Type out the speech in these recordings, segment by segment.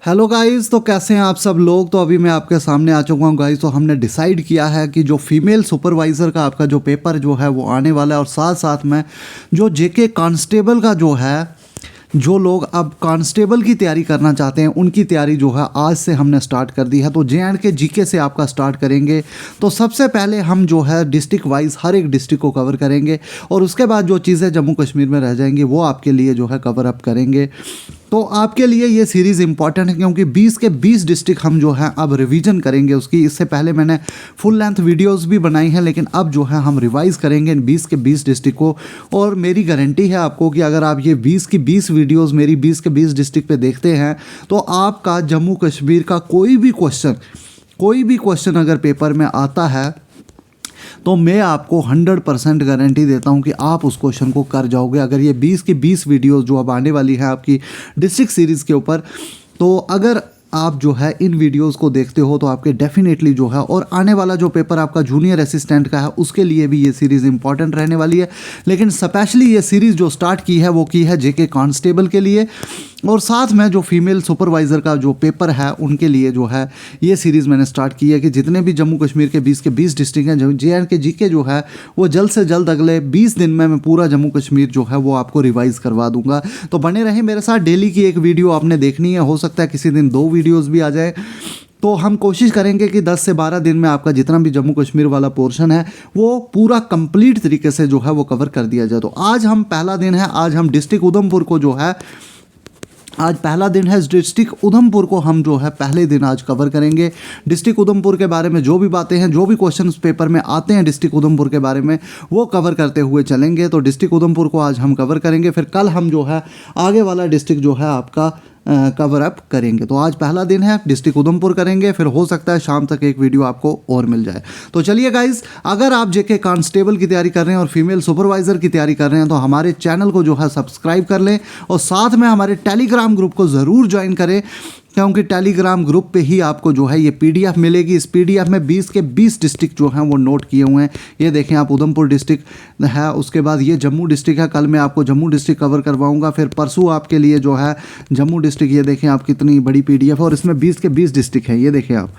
Hello guys, तो कैसे हैं आप सब लोग। तो अभी मैं आपके सामने आ चुका हूं गाइस। तो हमने डिसाइड किया है कि जो फीमेल सुपरवाइज़र का आपका जो पेपर जो है वो आने वाला है, और साथ साथ में जो जेके कांस्टेबल का जो है, जो लोग अब कांस्टेबल की तैयारी करना चाहते हैं उनकी तैयारी जो है आज से हमने स्टार्ट कर दी है। तो JNK जीके से आपका स्टार्ट करेंगे। तो सबसे पहले हम जो है डिस्ट्रिक्ट वाइज हर एक डिस्ट्रिक्ट को कवर करेंगे, और उसके बाद जो चीज़ें जम्मू कश्मीर में रह जाएंगी वो आपके लिए जो है कवर अप करेंगे। तो आपके लिए ये सीरीज़ इंपॉर्टेंट है क्योंकि 20 के 20 डिस्ट्रिक्ट हम जो है अब रिवीजन करेंगे उसकी। इससे पहले मैंने फुल लेंथ वीडियोस भी बनाई हैं, लेकिन अब जो है हम रिवाइज़ करेंगे इन 20 के 20 डिस्ट्रिक्ट को। और मेरी गारंटी है आपको कि अगर आप ये 20 की 20 वीडियोस मेरी 20 के 20 डिस्ट्रिक्ट पे देखते हैं तो आपका जम्मू कश्मीर का कोई भी क्वेश्चन अगर पेपर में आता है तो मैं आपको 100% गारंटी देता हूं कि आप उस क्वेश्चन को कर जाओगे। अगर ये 20 की 20 वीडियोस जो अब आने वाली है आपकी डिस्ट्रिक्ट सीरीज़ के ऊपर, तो अगर आप जो है इन वीडियोस को देखते हो तो आपके डेफिनेटली जो है, और आने वाला जो पेपर आपका जूनियर असिस्टेंट का है उसके लिए भी ये सीरीज़ इंपॉर्टेंट रहने वाली है। लेकिन स्पेशली ये सीरीज़ जो स्टार्ट की है वो की है जेके कांस्टेबल के लिए, और साथ में जो फीमेल सुपरवाइज़र का जो पेपर है उनके लिए जो है ये सीरीज़ मैंने स्टार्ट की है कि जितने भी जम्मू कश्मीर के 20 के 20 डिस्ट्रिक्ट हैं, JNK जीके जो है वो जल्द से जल्द अगले 20 दिन में मैं पूरा जम्मू कश्मीर जो है वो आपको रिवाइज़ करवा दूंगा। तो बने रहें मेरे साथ। डेली की एक वीडियो आपने देखनी है, हो सकता है किसी दिन 2 वीडियोज़ भी आ जाए। तो हम कोशिश करेंगे कि 10 से 12 दिन में आपका जितना भी जम्मू कश्मीर वाला पोर्शन है वो पूरा कंप्लीट तरीके से जो है वो कवर कर दिया जाए। तो आज हम पहला दिन है, आज हम डिस्ट्रिक्ट उधमपुर को जो है, आज पहला दिन है डिस्ट्रिक्ट उधमपुर को हम जो है पहले दिन आज कवर करेंगे। डिस्ट्रिक्ट उधमपुर के बारे में जो भी बातें हैं, जो भी क्वेश्चन पेपर में आते हैं डिस्ट्रिक्ट उधमपुर के बारे में वो कवर करते हुए चलेंगे। तो डिस्ट्रिक्ट उधमपुर को आज हम कवर करेंगे, फिर कल हम जो है आगे वाला डिस्ट्रिक्ट जो है आपका कवर अप करेंगे। तो आज पहला दिन है, डिस्ट्रिक्ट उधमपुर करेंगे, फिर हो सकता है शाम तक एक वीडियो आपको और मिल जाए। तो चलिए गाइज, अगर आप जेके कांस्टेबल की तैयारी कर रहे हैं और फीमेल सुपरवाइज़र की तैयारी कर रहे हैं तो हमारे चैनल को जो है सब्सक्राइब कर लें, और साथ में हमारे टेलीग्राम ग्रुप को ज़रूर ज्वाइन करें, क्योंकि टेलीग्राम ग्रुप पे ही आपको जो है ये PDF मिलेगी। इस PDF में 20 के 20 डिस्ट्रिक्ट जो हैं वो नोट किए हुए हैं। ये देखें आप, उधमपुर डिस्ट्रिक्ट है, उसके बाद ये जम्मू डिस्ट्रिक्ट है। कल मैं आपको जम्मू डिस्ट्रिक्ट कवर करवाऊंगा, फिर परसों आपके लिए जो है जम्मू डिस्ट्रिक्ट। ये देखें आप, कितनी बड़ी PDF है, और इसमें 20 के 20 डिस्ट्रिक्ट हैं, ये देखें आप।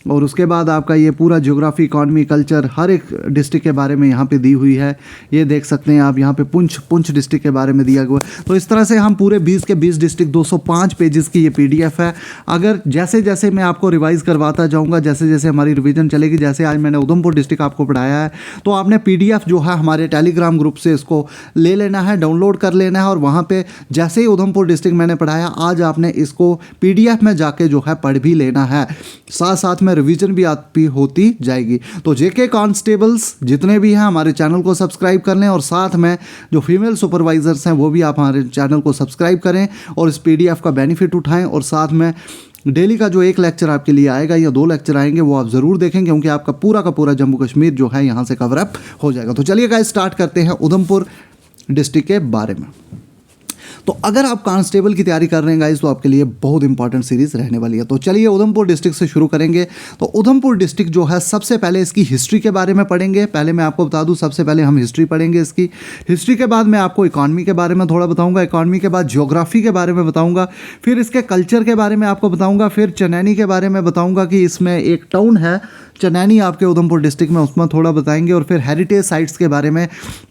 और उसके बाद आपका ये पूरा ज्योग्राफी, इकॉनमी, कल्चर हर एक डिस्ट्रिक्ट के बारे में यहाँ पे दी हुई है। ये देख सकते हैं आप, यहाँ पे पुंछ डिस्ट्रिक्ट के बारे में दिया हुआ है। तो इस तरह से हम पूरे 20 के 20 डिस्ट्रिक्ट 205 पेजेस की ये PDF है। अगर जैसे जैसे मैं आपको रिवाइज़ करवाता जाऊँगा, जैसे जैसे हमारी रिवीजन चलेगी, जैसे आज मैंने उधमपुर डिस्ट्रिक्ट आपको पढ़ाया है, तो आपने PDF जो है हमारे टेलीग्राम ग्रुप से इसको ले लेना है, डाउनलोड कर लेना है, और वहाँ पर जैसे ही उधमपुर डिस्ट्रिक्ट मैंने पढ़ाया आज आपने इसको PDF में जाके जो है पढ़ भी लेना है। साथ साथ में रिवीजन भी आपकी होती जाएगी। तो जेके कांस्टेबल्स जितने भी हैं हमारे चैनल को सब्सक्राइब कर लें, और साथ में जो फीमेल सुपरवाइजर्स हैं वो भी आप हमारे चैनल को सब्सक्राइब करें और इस PDF का बेनिफिट उठाएं। और साथ में डेली का जो एक लेक्चर आपके लिए आएगा या 2 लेक्चर आएंगे वो आप ज़रूर देखें, क्योंकि आपका पूरा का पूरा जम्मू कश्मीर जो है यहाँ से कवर अप हो जाएगा। तो चलिए गाइस, स्टार्ट करते हैं उधमपुर डिस्ट्रिक्ट के बारे में। तो अगर आप कांस्टेबल की तैयारी कर रहे हैं गाइस तो आपके लिए बहुत इंपॉर्टेंट सीरीज़ रहने वाली है। तो चलिए उधमपुर डिस्ट्रिक्ट से शुरू करेंगे। तो उधमपुर डिस्ट्रिक्ट जो है, सबसे पहले इसकी हिस्ट्री के बारे में पढ़ेंगे। पहले मैं आपको बता दूं, सबसे पहले हम हिस्ट्री पढ़ेंगे इसकी। हिस्ट्री के बाद मैं आपको इकॉनमी के बारे में थोड़ा बताऊंगा, इकॉनमी के बाद ज्योग्राफी के बारे में बताऊंगा, फिर इसके कल्चर के बारे में आपको बताऊंगा, फिर चनैनी के बारे में बताऊंगा कि इसमें एक टाउन है चनैनी आपके उधमपुर डिस्ट्रिक्ट में, उसमें थोड़ा बताएंगे, और फिर हेरिटेज साइट्स के बारे में,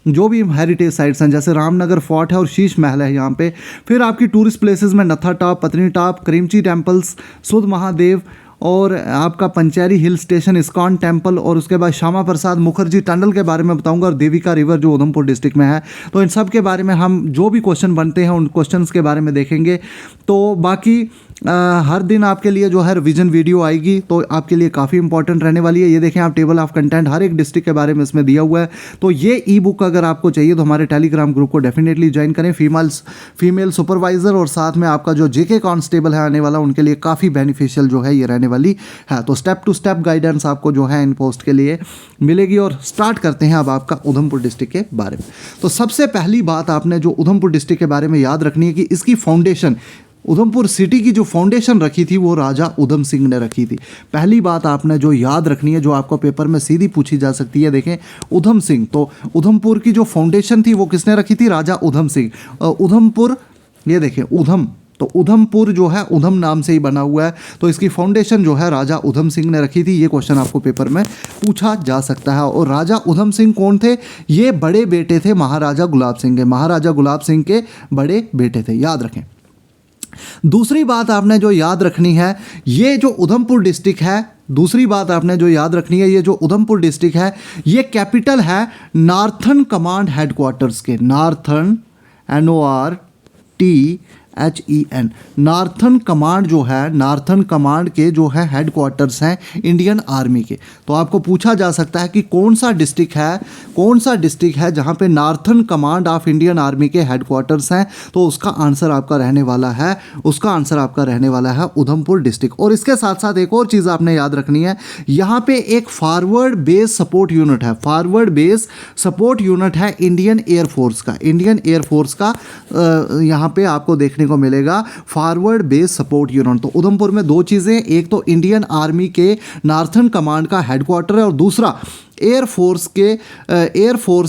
जो भी हेरिटेज साइट्स हैं जैसे रामनगर फोर्ट है और शीश महल है यहाँ पे। फिर आपकी टूरिस्ट प्लेसेस में नत्था टॉप, पत्नी टॉप, करीमची टेम्पल्स, सुध महादेव, और आपका Panchari hill station, ISKCON temple, और उसके बाद श्यामा प्रसाद मुखर्जी टनल के बारे में बताऊंगा, और देविका रिवर जो उधमपुर डिस्ट्रिक्ट में है। तो इन सब के बारे में हम जो भी क्वेश्चन बनते हैं उन क्वेश्चंस के बारे में देखेंगे। तो बाकी हर दिन आपके लिए जो है रिवीजन वीडियो आएगी, तो आपके लिए काफ़ी इंपॉर्टेंट रहने वाली है। ये देखें आप, टेबल ऑफ कंटेंट हर एक डिस्ट्रिक्ट के बारे में इसमें दिया हुआ है। तो ये ई-बुक अगर आपको चाहिए तो हमारे टेलीग्राम ग्रुप को डेफिनेटली ज्वाइन करें। फीमेल सुपरवाइज़र और साथ में आपका जो जेके कांस्टेबल है आने वाला, उनके लिए काफ़ी बेनिफिशियल जो है ये रहने वाली है। तो स्टेप टू स्टेप गाइडेंस आपको जो है इन पोस्ट के लिए मिलेगी। और स्टार्ट करते हैं अब आपका उधमपुर डिस्ट्रिक्ट के बारे में। तो सबसे पहली बात आपने जो उधमपुर डिस्ट्रिक्ट के बारे में याद रखनी है कि इसकी फाउंडेशन, उधमपुर सिटी की जो फाउंडेशन रखी थी वो राजा उधम सिंह ने रखी थी। पहली बात आपने जो याद रखनी है, जो आपको पेपर में सीधी पूछी जा सकती है, देखें उधम सिंह। तो उधमपुर की जो फाउंडेशन थी वो किसने रखी थी? राजा उधम सिंह। उधमपुर, ये देखें उधम, तो उधमपुर जो है उधम नाम से ही बना हुआ है, तो इसकी फाउंडेशन जो है राजा उधम सिंह ने रखी थी। ये क्वेश्चन आपको पेपर में पूछा जा सकता है। और राजा उधम सिंह कौन थे? ये बड़े बेटे थे महाराजा गुलाब सिंह के, महाराजा गुलाब सिंह के बड़े बेटे थे, याद रखें। दूसरी बात आपने जो याद रखनी है, ये जो उधमपुर डिस्ट्रिक्ट है, दूसरी बात आपने जो याद रखनी है, ये जो उधमपुर डिस्ट्रिक्ट है ये कैपिटल है नार्थन कमांड हेडक्वार्टर्स के, नार्थन NORTHEN, नार्थन कमांड जो है, नार्थन कमांड के जो है हेडक्वार्टर्स हैं इंडियन आर्मी के। तो आपको पूछा जा सकता है कि कौन सा डिस्ट्रिक्ट है, कौन सा डिस्ट्रिक्ट है जहां पे northern command of Indian army के हेडक्वार्टर्स हैं, तो उसका आंसर आपका रहने वाला है, उसका आंसर आपका रहने वाला है उधमपुर डिस्ट्रिक्ट। और इसके साथ साथ एक और चीज़ आपने याद रखनी है, यहाँ पे एक फॉरवर्ड बेस सपोर्ट यूनिट है, फॉरवर्ड बेस सपोर्ट यूनिट है इंडियन एयरफोर्स का, इंडियन एयरफोर्स का यहाँ पे आपको देखने को मिलेगा फॉरवर्ड बेस सपोर्ट यूनिट। तो उधमपुर में दो चीज़ें, एक तो इंडियन आर्मी के नार्थन कमांड का हेडक्वार्टर है और दूसरा एयरफोर्स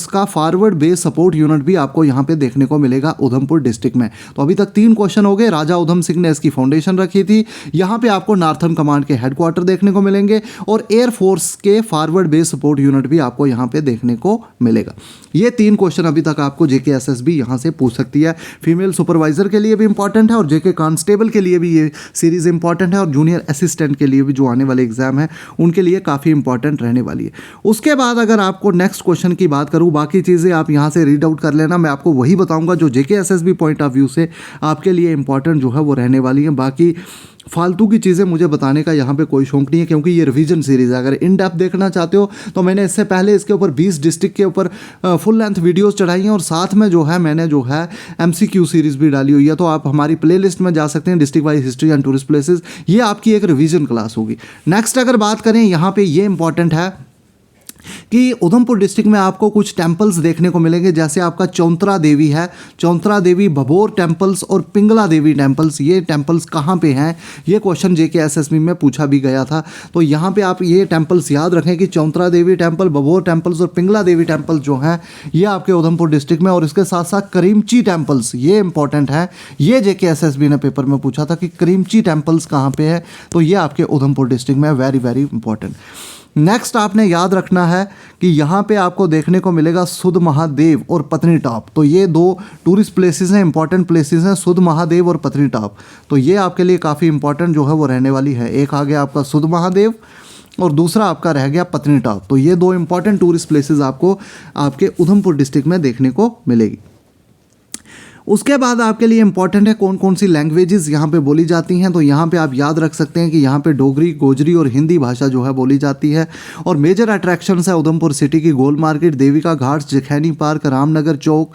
का फॉरवर्ड बेस सपोर्ट यूनिट भी आपको यहाँ पे देखने को मिलेगा उधमपुर डिस्ट्रिक्ट में। तो अभी तक 3 क्वेश्चन हो गए। राजा उधम सिंह ने इसकी फाउंडेशन रखी थी, यहाँ पे आपको नार्थन कमांड के हेडक्वार्टर देखने को मिलेंगे और एयरफोर्स के फॉरवर्ड बेस सपोर्ट यूनिट भी आपको यहाँ पे देखने को मिलेगा। ये 3 क्वेश्चन अभी तक आपको जेके एसएसबी यहाँ से पूछ सकती है। फीमेल सुपरवाइजर के लिए भी इंपॉर्टेंट है और जेके कांस्टेबल के लिए भी ये सीरीज इंपॉर्टेंट है और जूनियर असिस्टेंट के लिए भी जो आने वाले एग्जाम है उनके लिए काफ़ी इंपॉर्टेंट रहने वाली है। उसके बाद अगर आपको नेक्स्ट क्वेश्चन की बात करूं, बाकी चीज़ें आप यहां से रीड आउट कर लेना, मैं आपको वही बताऊंगा जो जेके एसएसबी पॉइंट ऑफ व्यू से आपके लिए इंपॉर्टेंट जो है वो रहने वाली है। बाकी फालतू की चीज़ें मुझे बताने का यहाँ पे कोई शौक नहीं है, क्योंकि ये रिवीजन सीरीज़ है। अगर इन डेप्थ देखना चाहते हो तो मैंने इससे पहले इसके ऊपर 20 डिस्ट्रिक्ट के ऊपर फुल लेंथ वीडियोस चढ़ाई हैं और साथ में जो है मैंने जो है MCQ सीरीज़ भी डाली हुई है। तो आप हमारी प्लेलिस्ट में जा सकते हैं, district wise history and tourist places. ये आपकी एक रिवीजन क्लास होगी। नेक्स्ट अगर बात करें, यहाँ पर ये इंपॉर्टेंट है कि उधमपुर डिस्ट्रिक्ट में आपको कुछ टेम्पल्स देखने को मिलेंगे, जैसे आपका चौंतरा देवी है, चौंतरा देवी, भभोर टेम्पल्स और पिंगला देवी टेम्पल्स। ये टेम्पल्स कहाँ पे हैं, ये क्वेश्चन जेके एसएसबी में पूछा भी गया था। तो यहाँ पे आप ये टेम्पल्स याद रखें कि चौंतरा देवी टेम्पल, भभोर टेम्पल्स और पिंगला देवी टेम्पल्स जो हैं ये आपके उधमपुर डिस्ट्रिक्ट में। और इसके साथ साथ करीमची टेम्पल्स, ये इंपॉर्टेंट है, ये जेके एसएसबी ने पेपर में पूछा था कि करीमची टेम्पल्स कहाँ पे है, तो ये आपके उधमपुर डिस्ट्रिक्ट में, वेरी वेरी इंपॉर्टेंट। नेक्स्ट आपने याद रखना है कि यहाँ पे आपको देखने को मिलेगा सुध महादेव और पत्नी टॉप। तो ये 2 टूरिस्ट प्लेसेस हैं, इंपॉर्टेंट प्लेसेस हैं, सुध महादेव और पत्नी टॉप। तो ये आपके लिए काफ़ी इंपॉर्टेंट जो है वो रहने वाली है। एक आ गया आपका सुध महादेव और दूसरा आपका रह गया पत्नी टॉप। तो ये 2 इंपॉर्टेंट टूरिस्ट प्लेसेस आपको आपके उधमपुर डिस्ट्रिक्ट में देखने को मिलेगी। उसके बाद आपके लिए इंपॉर्टेंट है कौन कौन सी लैंग्वेजेस यहाँ पे बोली जाती हैं। तो यहाँ पे आप याद रख सकते हैं कि यहाँ पे डोगरी, गोजरी और हिंदी भाषा जो है बोली जाती है। और मेजर अट्रैक्शंस है उधमपुर सिटी की गोल मार्केट, देविका घाट्स, जखैनी पार्क, रामनगर चौक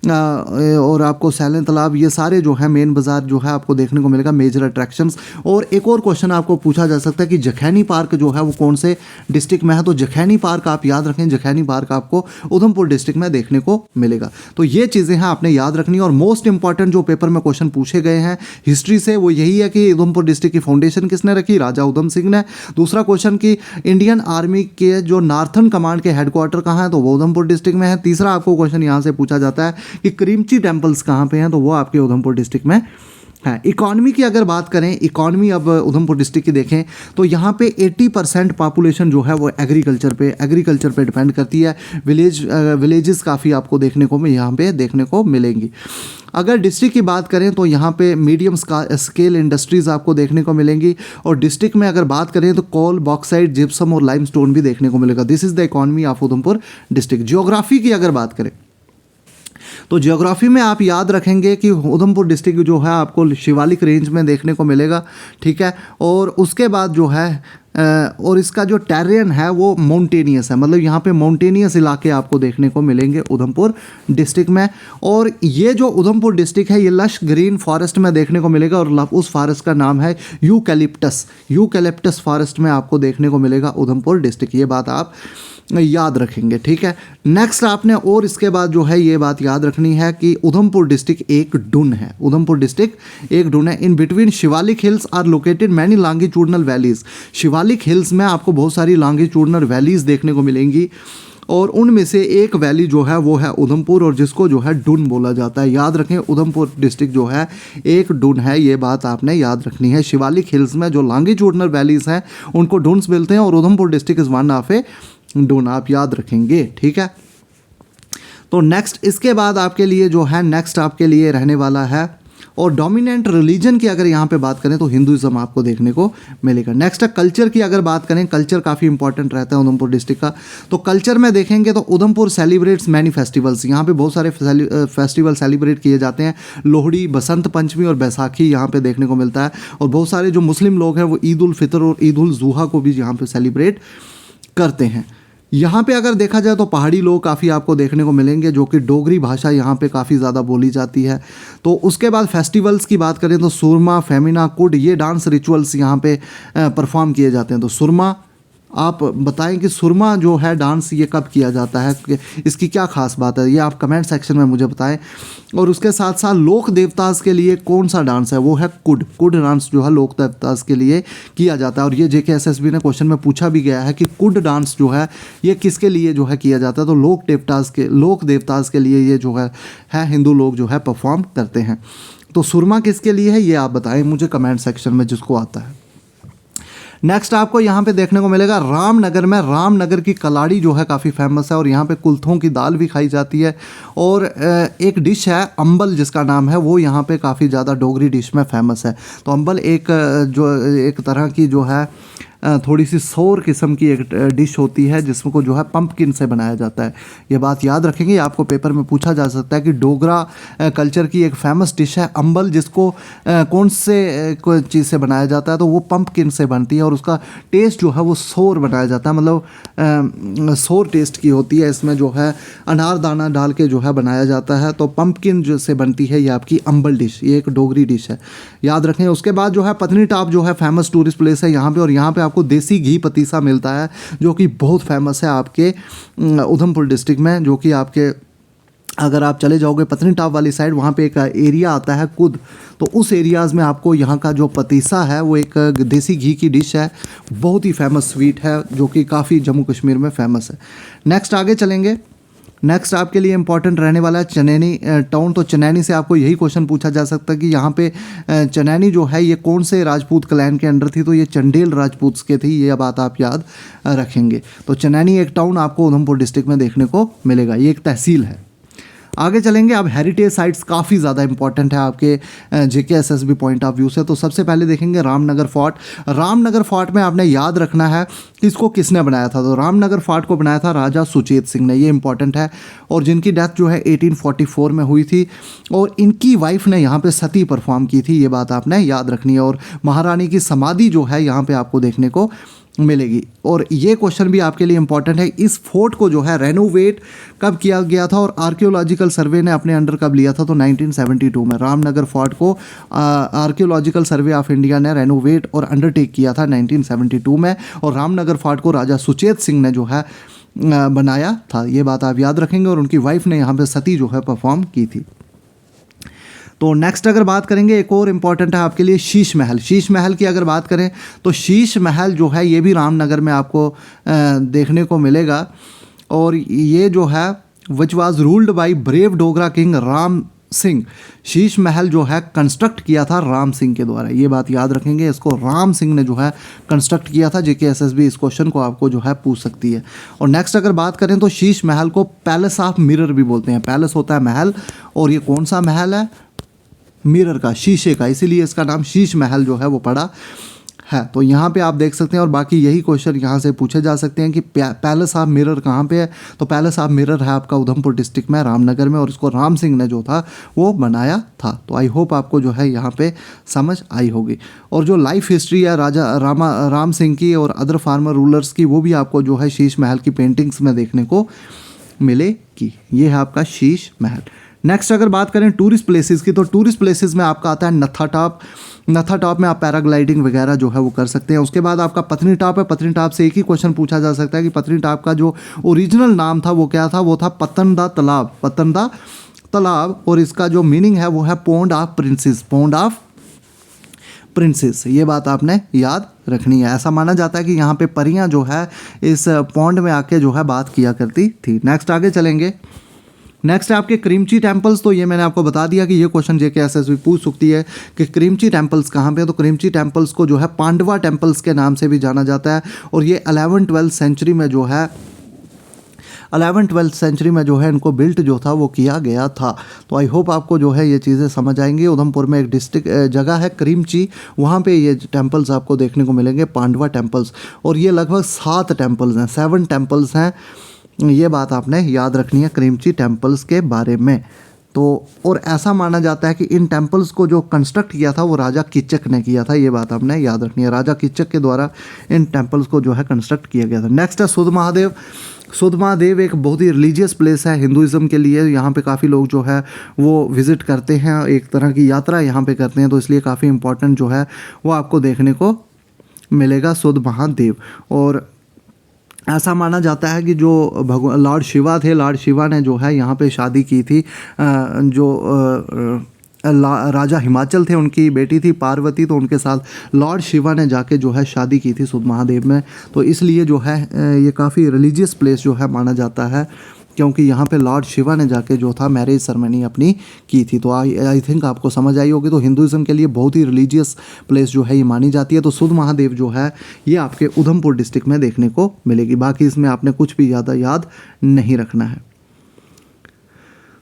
और आपको सैलन तालाब, ये सारे जो है मेन बाज़ार जो है आपको देखने को मिलेगा, मेजर अट्रैक्शंस। और एक और क्वेश्चन आपको पूछा जा सकता है कि जखैनी पार्क जो है वो कौन से डिस्ट्रिक्ट में है। तो जखैनी पार्क आप याद रखें, जखैनी पार्क आपको उधमपुर डिस्ट्रिक्ट में देखने को मिलेगा। तो ये चीज़ें हैं आपने याद रखनी। और मोस्ट इंपॉर्टेंट जो पेपर में क्वेश्चन पूछे गए हैं हिस्ट्री से वो यही है कि उधमपुर डिस्ट्रिक्ट की फाउंडेशन किसने रखी, राजा उधम सिंह ने। दूसरा क्वेश्चन कि इंडियन आर्मी के जो नार्थन कमांड के हेडक्वार्टर कहाँ है, तो वो उधमपुर डिस्ट्रिक्ट में है। तीसरा आपको क्वेश्चन यहाँ से पूछा जाता है कि करीमची टेम्पल्स कहाँ पे हैं, तो वो आपके उधमपुर डिस्ट्रिक्ट में है। इकॉनमी की अगर बात करें, इकॉनमी अब उधमपुर डिस्ट्रिक्ट की देखें तो यहाँ पे 80% पॉपुलेशन जो है वो एग्रीकल्चर पे डिपेंड करती है। विलेजेस काफ़ी आपको देखने को यहाँ पे देखने को मिलेंगी। अगर डिस्ट्रिक्ट की बात करें तो यहाँ पे मीडियम स्केल इंडस्ट्रीज़ आपको देखने को मिलेंगी। और डिस्ट्रिक्ट में अगर बात करें तो कोल, बॉक्साइट, जिप्सम और लाइमस्टोन भी देखने को मिलेगा। This is the economy of Udhampur district. Geography की अगर बात करें तो जियोग्राफी में आप याद रखेंगे कि उधमपुर डिस्ट्रिक्ट जो है आपको शिवालिक रेंज में देखने को मिलेगा, ठीक है। और उसके बाद जो है और इसका जो टेरेन है वो माउंटेनियस है, मतलब यहाँ पे माउंटेनियस इलाके आपको देखने को मिलेंगे उधमपुर डिस्ट्रिक्ट में। और ये जो उधमपुर डिस्ट्रिक्ट है ये लश ग्रीन फॉरेस्ट में देखने को मिलेगा और उस फॉरेस्ट का नाम है यूकैलिप्टस फॉरेस्ट में आपको देखने को मिलेगा उधमपुर डिस्ट्रिक्ट। ये बात आप याद रखेंगे, ठीक है। नेक्स्ट आपने और इसके बाद जो है ये बात याद रखनी है कि उधमपुर डिस्ट्रिक्ट एक डुन है, उधमपुर डिस्ट्रिक्ट एक डुन है। In between Shivalik hills are located many longitudinal valleys. Shivalik hills में आपको बहुत सारी लॉन्गिट्यूडनल वैलीज देखने को मिलेंगी। और उनमें से एक वैली जो है वो है उधमपुर, और जिसको जो है डुन बोला जाता है। याद रखें, उधमपुर डिस्ट्रिक्ट जो है एक डुन है, ये बात आपने याद रखनी है। शिवालिक हिल्स में जो लॉन्गिट्यूडनल वैलीज हैं उनको डुन्स मिलते हैं, और Udhampur district is one of a dun, आप याद रखेंगे, ठीक है। तो नेक्स्ट इसके बाद आपके लिए जो है नेक्स्ट आपके लिए रहने वाला है, और डोमिनेंट रिलीजन की अगर यहाँ पे बात करें तो हिंदुइज्म आपको देखने को मिलेगा। नेक्स्ट है कल्चर की अगर बात करें, कल्चर काफ़ी इंपॉर्टेंट रहता है उधमपुर डिस्ट्रिक्ट का। तो कल्चर में देखेंगे तो उधमपुर सेलिब्रेट्स मैनी फेस्टिवल्स, यहाँ पे बहुत सारे फेस्टिवल सेलिब्रेट किए जाते हैं। लोहड़ी, बसंत पंचमी और बैसाखी यहाँ पे देखने को मिलता है, और बहुत सारे जो मुस्लिम लोग हैं वो ईद उल फितर और ईद उल जुहा को भी यहाँ पे सेलिब्रेट करते हैं। यहाँ पे अगर देखा जाए तो पहाड़ी लोग काफ़ी आपको देखने को मिलेंगे, जो कि डोगरी भाषा यहाँ पे काफ़ी ज़्यादा बोली जाती है। तो उसके बाद फेस्टिवल्स की बात करें तो सुरमा, फेमिना, कुड, ये डांस रिचुअल्स यहाँ पे परफॉर्म किए जाते हैं। तो सुरमा, आप बताएं कि सुरमा जो है डांस ये कब किया जाता है, इसकी क्या खास बात है, ये आप कमेंट सेक्शन में मुझे बताएं। और उसके साथ साथ लोक देवतास के लिए कौन सा डांस है, वो है कुड। कुड डांस जो है लोक देवतास के लिए किया जाता है, और ये JKSSB ने क्वेश्चन में पूछा भी गया है कि कुड डांस जो है ये किसके लिए जो है किया जाता है। तो लोक देवतास के लिए ये जो है हिंदू लोग जो है परफॉर्म करते हैं। तो सुरमा किसके लिए है ये आप बताएं मुझे कमेंट सेक्शन में, जिसको आता है। नेक्स्ट आपको यहाँ पे देखने को मिलेगा रामनगर में, रामनगर की कलाड़ी जो है काफ़ी फेमस है, और यहाँ पे कुल्थों की दाल भी खाई जाती है। और एक डिश है अंबल जिसका नाम है, वो यहाँ पे काफ़ी ज़्यादा डोगरी डिश में फेमस है। तो अंबल एक तरह की जो है थोड़ी सी सोर किस्म की एक डिश होती है, जिसको जो है पंपकिन से बनाया जाता है। ये बात याद रखेंगे, आपको पेपर में पूछा जा सकता है कि डोगरा कल्चर की एक फेमस डिश है अंबल, जिसको कौन से चीज़ से बनाया जाता है, तो वो पंपकिन से बनती है, और उसका टेस्ट जो है वो सोर बनाया जाता है, मतलब सोर टेस्ट की होती है। इसमें जो है अनारदाना डाल के जो है बनाया जाता है। तो पंपकिन जो से बनती है ये आपकी अंबल डिश, ये एक डोगरी डिश है, याद रखें। उसके बाद जो है पत्नीटाप जो है फेमस टूरिस्ट प्लेस है यहाँ पे, और यहाँ पे आपको देसी घी पतीसा मिलता है, जो कि बहुत फेमस है आपके उधमपुर डिस्ट्रिक्ट में। जो कि आपके अगर आप चले जाओगे पत्नीटाप वाली साइड, वहाँ पे एक एरिया आता है कुद, तो उस एरियाज़ में आपको यहाँ का जो पतीसा है वो एक देसी घी की डिश है, बहुत ही फेमस स्वीट है, जो कि काफ़ी जम्मू कश्मीर में फेमस है। नेक्स्ट आगे चलेंगे, नेक्स्ट आपके लिए इंपॉर्टेंट रहने वाला है चनैनी टाउन। तो चनैनी से आपको यही क्वेश्चन पूछा जा सकता है कि यहाँ पे चनैनी जो है ये कौन से राजपूत क्लैन के अंडर थी, तो ये चंडेल राजपूत के थी, ये बात आप याद रखेंगे। तो चनैनी एक टाउन आपको उधमपुर डिस्ट्रिक्ट में देखने को मिलेगा, ये एक तहसील है। आगे चलेंगे, अब हेरिटेज साइट्स काफ़ी ज़्यादा इंपॉर्टेंट है आपके JKSSB पॉइंट ऑफ व्यू से। तो सबसे पहले देखेंगे रामनगर फोर्ट। रामनगर फोर्ट में आपने याद रखना है कि इसको किसने बनाया था। तो रामनगर फोर्ट को बनाया था राजा सुचेत सिंह ने, ये इंपॉर्टेंट है, और जिनकी डेथ जो है 1844 में हुई थी, और इनकी वाइफ ने यहाँ पे सती परफॉर्म की थी, ये बात आपने याद रखनी है। और महारानी की समाधि जो है यहाँ पे आपको देखने को मिलेगी। और ये क्वेश्चन भी आपके लिए इंपॉर्टेंट है, इस फोर्ट को जो है रेनोवेट कब किया गया था, और आर्कियोलॉजिकल सर्वे ने अपने अंडर कब लिया था, तो 1972 में। रामनगर फोर्ट को आर्कियोलॉजिकल सर्वे ऑफ इंडिया ने रेनोवेट और अंडरटेक किया था 1972 में, और रामनगर फोर्ट को राजा सुचेत सिंह ने जो है बनाया था, ये बात आप याद रखेंगे। और उनकी वाइफ ने यहाँ पर सती जो है परफॉर्म की थी। तो नेक्स्ट अगर बात करेंगे, एक और इम्पॉर्टेंट है आपके लिए शीश महल। शीश महल की अगर बात करें तो शीश महल जो है ये भी रामनगर में आपको देखने को मिलेगा, और ये जो है which was ruled by brave Dogra king Ram Singh. Sheesh Mahal जो है कंस्ट्रक्ट किया था राम सिंह के द्वारा, ये बात याद रखेंगे, इसको राम सिंह ने जो है कंस्ट्रक्ट किया था। JKSSB इस क्वेश्चन को आपको जो है पूछ सकती है। और नेक्स्ट अगर बात करें तो शीश महल को पैलेस ऑफ मिरर भी बोलते हैं। पैलेस होता है महल, और ये कौन सा महल है, मिरर का, शीशे का, इसीलिए इसका नाम शीश महल जो है वो पड़ा है। तो यहाँ पे आप देख सकते हैं, और बाकी यही क्वेश्चन यहाँ से पूछे जा सकते हैं कि पैलेस ऑफ मिरर कहाँ पे है। तो पैलेस ऑफ मिरर है आपका उधमपुर डिस्ट्रिक्ट में, रामनगर में, और इसको राम सिंह ने जो था वो बनाया था। तो आई होप आपको जो है यहाँ पे समझ आई होगी। और जो लाइफ हिस्ट्री है राजा राम सिंह की और अदर फार्मर रूलर्स की, वो भी आपको जो है शीश महल की पेंटिंग्स में देखने को मिलेगी। ये है आपका शीश महल। नेक्स्ट अगर बात करें टूरिस्ट प्लेसेस की, तो टूरिस्ट प्लेसेस में आपका आता है नत्था टॉप। नत्था टॉप में आप पैराग्लाइडिंग वगैरह जो है वो कर सकते हैं। उसके बाद आपका पत्नीटाप है। पत्नीटाप से एक ही क्वेश्चन पूछा जा सकता है कि पत्नीटाप का जो ओरिजिनल नाम था वो क्या था, वो था पतनदा तालाब, पतनदा तालाब, और इसका जो मीनिंग है वो है pond of princes, pond of princes, ये बात आपने याद रखनी है। ऐसा माना जाता है कि यहाँ पे परियां जो है इस पॉन्ड में आके जो है बात किया करती थी। नेक्स्ट आगे चलेंगे। नेक्स्ट है आपके क्रीमची टेम्पल्स। तो ये मैंने आपको बता दिया कि ये क्वेश्चन जेके एसएसबी पूछ सकती है कि क्रीमची टेम्पल्स कहाँ पे है। तो क्रीमची टेम्पल्स को जो है पांडवा टेम्पल्स के नाम से भी जाना जाता है और ये 11वीं-12वीं सेंचुरी में जो है 11वीं-12वीं सेंचुरी में जो है इनको बिल्ट जो था वो किया गया था। तो आई होप आपको जो है ये चीज़ें समझ आएंगी। उधमपुर में एक डिस्ट्रिक्ट जगह है क्रीमची, वहाँ पे ये टेम्पल्स आपको देखने को मिलेंगे, पांडवा टेम्पल्स, और ये लगभग 7 टेम्पल्स हैं, 7 टेम्पल्स हैं। ये बात आपने याद रखनी है क्रीमची टेम्पल्स के बारे में। तो और ऐसा माना जाता है कि इन टेम्पल्स को जो कंस्ट्रक्ट किया था वो राजा किचक ने किया था। ये बात आपने याद रखनी है, राजा किचक के द्वारा इन टेम्पल्स को जो है कंस्ट्रक्ट किया गया था। नेक्स्ट है सुध महादेव। सुध महादेव एक बहुत ही रिलीजियस प्लेस है हिंदुज़म के लिए। यहाँ पे काफ़ी लोग जो है वो विज़िट करते हैं, एक तरह की यात्रा यहाँ पे करते हैं, तो इसलिए काफ़ी इंपॉर्टेंट जो है वो आपको देखने को मिलेगा सुध महादेव। और ऐसा माना जाता है कि जो भगवान लॉर्ड शिवा थे, लॉर्ड शिवा ने जो है यहाँ पे शादी की थी। राजा हिमाचल थे, उनकी बेटी थी पार्वती, तो उनके साथ लॉर्ड शिवा ने जाके जो है शादी की थी सुध महादेव में। तो इसलिए जो है ये काफ़ी रिलीजियस प्लेस जो है माना जाता है, क्योंकि यहाँ पे लॉर्ड शिवा ने जाके जो था मैरिज सेरेमनी अपनी की थी। तो आई थिंक आपको समझ आई होगी। तो हिंदुज़म के लिए बहुत ही रिलीजियस प्लेस जो है ये मानी जाती है। तो सुध महादेव जो है ये आपके उधमपुर डिस्ट्रिक्ट में देखने को मिलेगी। बाकी इसमें आपने कुछ भी ज़्यादा याद नहीं रखना है।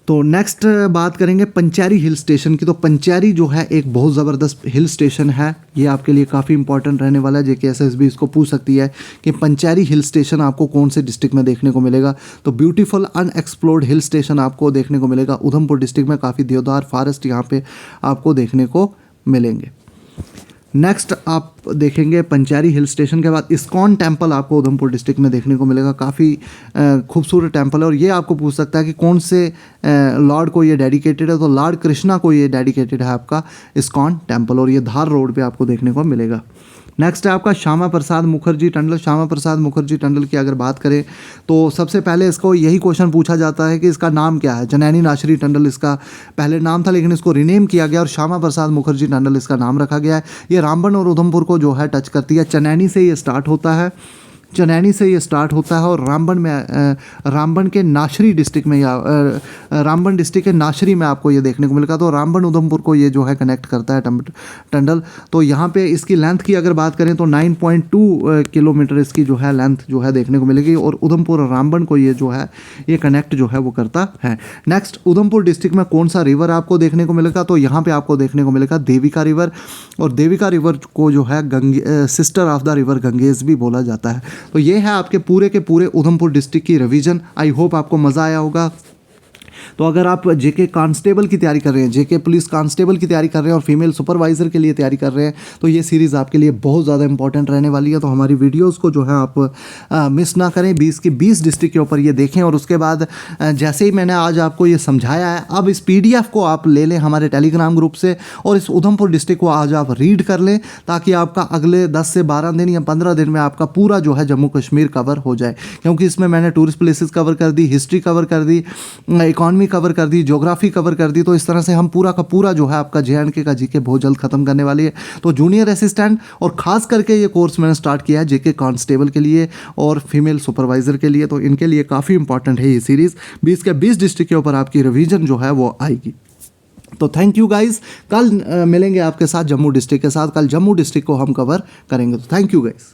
तो नेक्स्ट बात करेंगे पंचैरी हिल स्टेशन की। तो पंचैरी जो है एक बहुत ज़बरदस्त हिल स्टेशन है, ये आपके लिए काफ़ी इंपॉर्टेंट रहने वाला है। जेके एसएसबी इसको पूछ सकती है कि पंचैरी हिल स्टेशन आपको कौन से डिस्ट्रिक्ट में देखने को मिलेगा। तो ब्यूटीफुल अनएक्सप्लोर्ड हिल स्टेशन आपको देखने को मिलेगा उधमपुर डिस्ट्रिक्ट में। काफ़ी देवदार फॉरेस्ट यहाँ पे आपको देखने को मिलेंगे। नेक्स्ट आप देखेंगे पंचैरी हिल स्टेशन के बाद इस्कॉन टेम्पल आपको उधमपुर डिस्ट्रिक्ट में देखने को मिलेगा। काफ़ी खूबसूरत टेम्पल है और ये आपको पूछ सकता है कि कौन से लॉर्ड को ये डेडिकेटेड है। तो लॉर्ड कृष्णा को ये डेडिकेटेड है आपका इस्कॉन टेम्पल, और ये धार रोड पे आपको देखने को मिलेगा। नेक्स्ट है आपका श्यामा प्रसाद मुखर्जी टंडल। श्यामा प्रसाद मुखर्जी टंडल की अगर बात करें तो सबसे पहले इसको यही क्वेश्चन पूछा जाता है कि इसका नाम क्या है। जनैनी नाशरी टंडल इसका पहले नाम था, लेकिन इसको रिनेम किया गया और श्यामा प्रसाद मुखर्जी टंडल इसका नाम रखा गया है। ये रामबन और उधमपुर को जो है टच करती है। चनैनी से ये स्टार्ट होता है, चनैनी से ये स्टार्ट होता है और रामबन के नाशरी डिस्ट्रिक्ट में या रामबन डिस्ट्रिक्ट के नाशरी में आपको ये देखने को मिलेगा। तो रामबन उधमपुर को ये जो है कनेक्ट करता है टंडल। तो यहाँ पे इसकी लेंथ की अगर बात करें तो 9.2 किलोमीटर इसकी जो है लेंथ जो है देखने को मिलेगी और उधमपुर और रामबन को ये जो है ये कनेक्ट जो है वो करता है। नेक्स्ट उधमपुर डिस्ट्रिक्ट में कौन सा रिवर आपको देखने को मिलेगा। तो यहाँ पर आपको देखने को मिलेगा देविका रिवर, और देविका रिवर को जो है sister of the river Ganges भी बोला जाता है। तो ये है आपके पूरे के पूरे उधमपुर डिस्ट्रिक्ट की रिवीजन। आई होप आपको मज़ा आया होगा। तो अगर आप जेके कांस्टेबल की तैयारी कर रहे हैं, जेके पुलिस कांस्टेबल की तैयारी कर रहे हैं और फीमेल सुपरवाइज़र के लिए तैयारी कर रहे हैं, तो ये सीरीज़ आपके लिए बहुत ज़्यादा इंपॉर्टेंट रहने वाली है। तो हमारी वीडियोस को जो है आप मिस ना करें। 20 के 20 डिस्ट्रिक्ट के ऊपर ये देखें और उसके बाद जैसे ही मैंने आज आपको ये समझाया है, अब इस PDF को आप ले लें हमारे टेलीग्राम ग्रुप से और इस उधमपुर डिस्ट्रिक्ट को आज आप रीड कर लें, ताकि आपका अगले 10 से 12 दिन या 15 दिन में आपका पूरा जो है जम्मू कश्मीर कवर हो जाए। क्योंकि इसमें मैंने टूरिस्ट प्लेसेस कवर कर दी, हिस्ट्री कवर कर दी, इकॉनमी कवर कर दी, ज्योग्राफी कवर कर दी। तो इस तरह से हम पूरा का पूरा जो है आपका JNK का जीके बहुत जल्द खत्म करने वाली है। तो जूनियर असिस्टेंट और खास करके ये कोर्स मैंने स्टार्ट किया है जेके कांस्टेबल के लिए और फीमेल सुपरवाइजर के लिए। तो इनके लिए काफ़ी इंपॉर्टेंट है ये सीरीज़। 20 के 20 डिस्ट्रिक्ट के ऊपर आपकी रिवीजन जो है वो आएगी। तो थैंक यू गाइज। कल मिलेंगे आपके साथ जम्मू डिस्ट्रिक्ट के साथ। कल जम्मू डिस्ट्रिक्ट को हम कवर करेंगे। तो थैंक यू गाइज।